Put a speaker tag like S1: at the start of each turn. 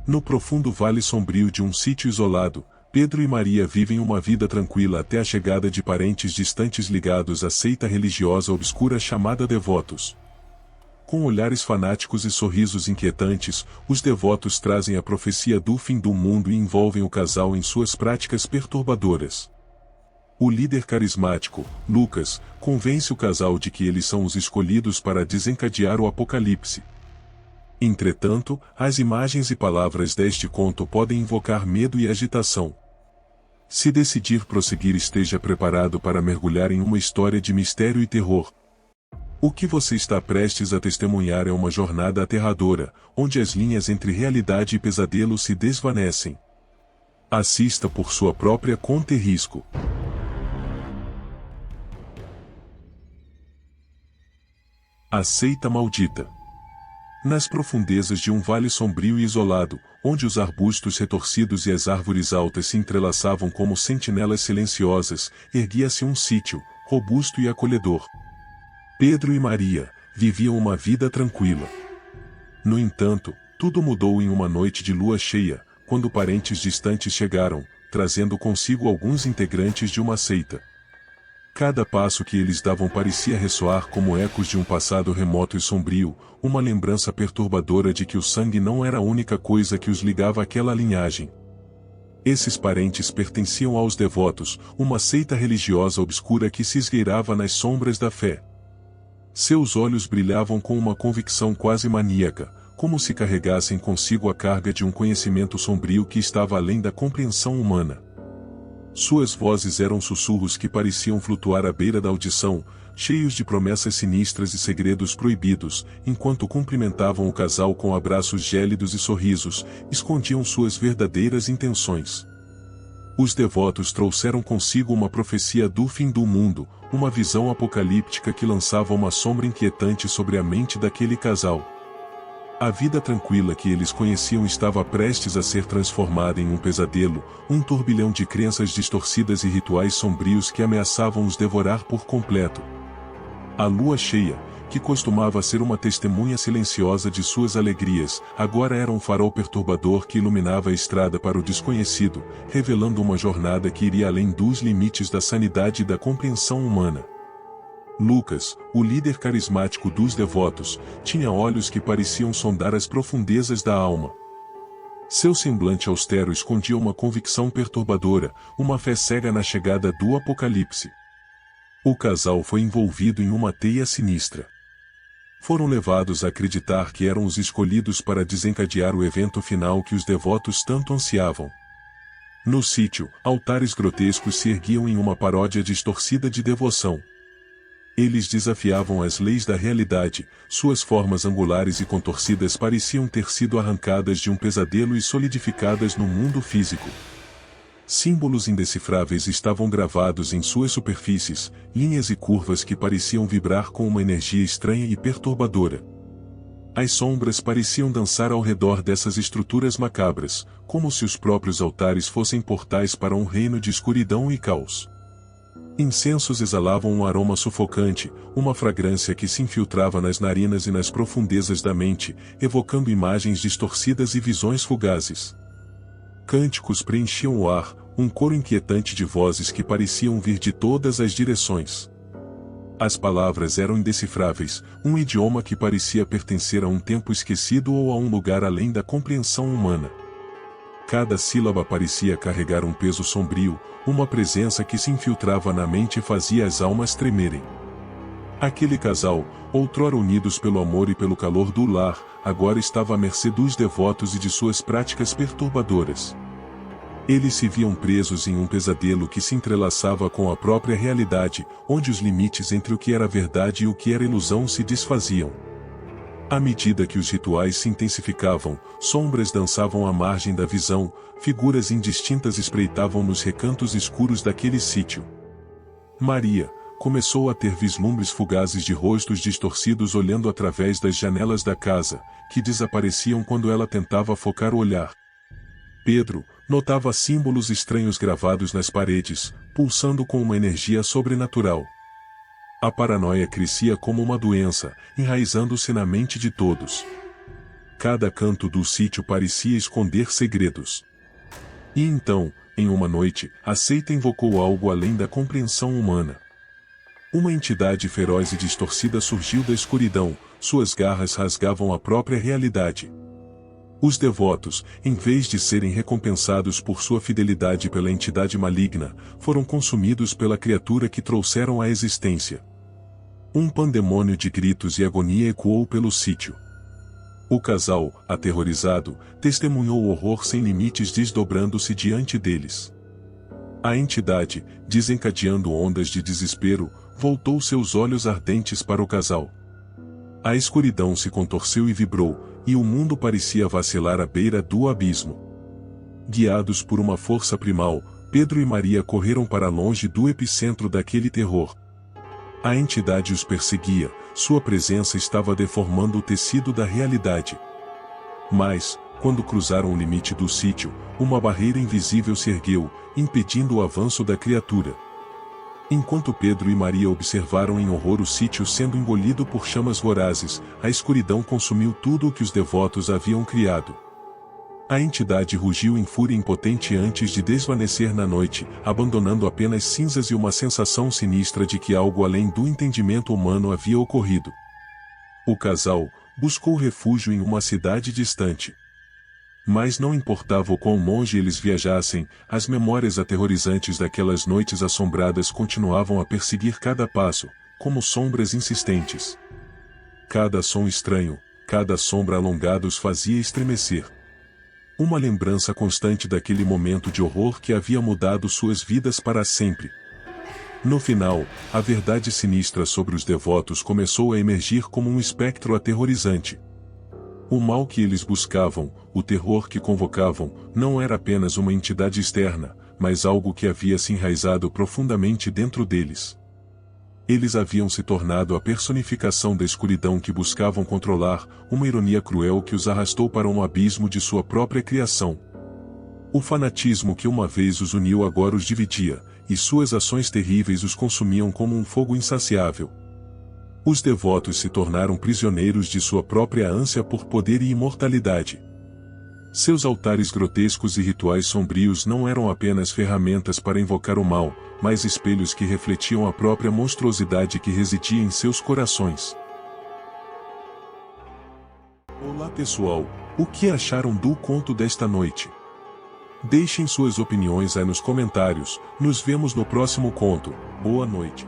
S1: No profundo vale sombrio de um sítio isolado, Pedro e Maria vivem uma vida tranquila até a chegada de parentes distantes ligados à seita religiosa obscura chamada devotos. Com olhares fanáticos e sorrisos inquietantes, os devotos trazem a profecia do fim do mundo e envolvem o casal em suas práticas perturbadoras. O líder carismático, Lucas, convence o casal de que eles são os escolhidos para desencadear o apocalipse. Entretanto, as imagens e palavras deste conto podem invocar medo e agitação. Se decidir prosseguir, esteja preparado para mergulhar em uma história de mistério e terror. O que você está prestes a testemunhar é uma jornada aterradora, onde as linhas entre realidade e pesadelo se desvanecem. Assista por sua própria conta e risco. A seita maldita. Nas profundezas de um vale sombrio e isolado, onde os arbustos retorcidos e as árvores altas se entrelaçavam como sentinelas silenciosas, erguia-se um sítio, robusto e acolhedor. Pedro e Maria viviam uma vida tranquila. No entanto, tudo mudou em uma noite de lua cheia, quando parentes distantes chegaram, trazendo consigo alguns integrantes de uma seita. Cada passo que eles davam parecia ressoar como ecos de um passado remoto e sombrio, uma lembrança perturbadora de que o sangue não era a única coisa que os ligava àquela linhagem. Esses parentes pertenciam aos devotos, uma seita religiosa obscura que se esgueirava nas sombras da fé. Seus olhos brilhavam com uma convicção quase maníaca, como se carregassem consigo a carga de um conhecimento sombrio que estava além da compreensão humana. Suas vozes eram sussurros que pareciam flutuar à beira da audição, cheios de promessas sinistras e segredos proibidos, enquanto cumprimentavam o casal com abraços gélidos e sorrisos, escondiam suas verdadeiras intenções. Os devotos trouxeram consigo uma profecia do fim do mundo, uma visão apocalíptica que lançava uma sombra inquietante sobre a mente daquele casal. A vida tranquila que eles conheciam estava prestes a ser transformada em um pesadelo, um turbilhão de crenças distorcidas e rituais sombrios que ameaçavam os devorar por completo. A lua cheia, que costumava ser uma testemunha silenciosa de suas alegrias, agora era um farol perturbador que iluminava a estrada para o desconhecido, revelando uma jornada que iria além dos limites da sanidade e da compreensão humana. Lucas, o líder carismático dos devotos, tinha olhos que pareciam sondar as profundezas da alma. Seu semblante austero escondia uma convicção perturbadora, uma fé cega na chegada do apocalipse. O casal foi envolvido em uma teia sinistra. Foram levados a acreditar que eram os escolhidos para desencadear o evento final que os devotos tanto ansiavam. No sítio, altares grotescos se erguiam em uma paródia distorcida de devoção. Eles desafiavam as leis da realidade, suas formas angulares e contorcidas pareciam ter sido arrancadas de um pesadelo e solidificadas no mundo físico. Símbolos indecifráveis estavam gravados em suas superfícies, linhas e curvas que pareciam vibrar com uma energia estranha e perturbadora. As sombras pareciam dançar ao redor dessas estruturas macabras, como se os próprios altares fossem portais para um reino de escuridão e caos. Incensos exalavam um aroma sufocante, uma fragrância que se infiltrava nas narinas e nas profundezas da mente, evocando imagens distorcidas e visões fugazes. Cânticos preenchiam o ar, um coro inquietante de vozes que pareciam vir de todas as direções. As palavras eram indecifráveis, um idioma que parecia pertencer a um tempo esquecido ou a um lugar além da compreensão humana. Cada sílaba parecia carregar um peso sombrio, uma presença que se infiltrava na mente e fazia as almas tremerem. Aquele casal, outrora unidos pelo amor e pelo calor do lar, agora estava à mercê dos devotos e de suas práticas perturbadoras. Eles se viam presos em um pesadelo que se entrelaçava com a própria realidade, onde os limites entre o que era verdade e o que era ilusão se desfaziam. À medida que os rituais se intensificavam, sombras dançavam à margem da visão, figuras indistintas espreitavam nos recantos escuros daquele sítio. Maria começou a ter vislumbres fugazes de rostos distorcidos olhando através das janelas da casa, que desapareciam quando ela tentava focar o olhar. Pedro notava símbolos estranhos gravados nas paredes, pulsando com uma energia sobrenatural. A paranoia crescia como uma doença, enraizando-se na mente de todos. cada canto do sítio parecia esconder segredos. E então, em uma noite, a seita invocou algo além da compreensão humana. Uma entidade feroz e distorcida surgiu da escuridão, suas garras rasgavam a própria realidade. Os devotos, em vez de serem recompensados por sua fidelidade pela entidade maligna, foram consumidos pela criatura que trouxeram à existência. Um pandemônio de gritos e agonia ecoou pelo sítio. O casal, aterrorizado, testemunhou o horror sem limites desdobrando-se diante deles. A entidade, desencadeando ondas de desespero, voltou seus olhos ardentes para o casal. A escuridão se contorceu e vibrou, e o mundo parecia vacilar à beira do abismo. Guiados por uma força primal, Pedro e Maria correram para longe do epicentro daquele terror. A entidade os perseguia, sua presença estava deformando o tecido da realidade. Mas, quando cruzaram o limite do sítio, uma barreira invisível se ergueu, impedindo o avanço da criatura. Enquanto Pedro e Maria observaram em horror o sítio sendo engolido por chamas vorazes, a escuridão consumiu tudo o que os devotos haviam criado. A entidade rugiu em fúria impotente antes de desvanecer na noite, abandonando apenas cinzas e uma sensação sinistra de que algo além do entendimento humano havia ocorrido. O casal buscou refúgio em uma cidade distante. Mas não importava o quão longe eles viajassem, as memórias aterrorizantes daquelas noites assombradas continuavam a perseguir cada passo, como sombras insistentes. Cada som estranho, cada sombra alongada os fazia estremecer. Uma lembrança constante daquele momento de horror que havia mudado suas vidas para sempre. No final, a verdade sinistra sobre os devotos começou a emergir como um espectro aterrorizante. O mal que eles buscavam, o terror que convocavam, não era apenas uma entidade externa, mas algo que havia se enraizado profundamente dentro deles. Eles haviam se tornado a personificação da escuridão que buscavam controlar, uma ironia cruel que os arrastou para um abismo de sua própria criação. O fanatismo que uma vez os uniu agora os dividia, e suas ações terríveis os consumiam como um fogo insaciável. Os devotos se tornaram prisioneiros de sua própria ânsia por poder e imortalidade. Seus altares grotescos e rituais sombrios não eram apenas ferramentas para invocar o mal, mas espelhos que refletiam a própria monstruosidade que residia em seus corações. Olá pessoal, o que acharam do conto desta noite? Deixem suas opiniões aí nos comentários, nos vemos no próximo conto. Boa noite.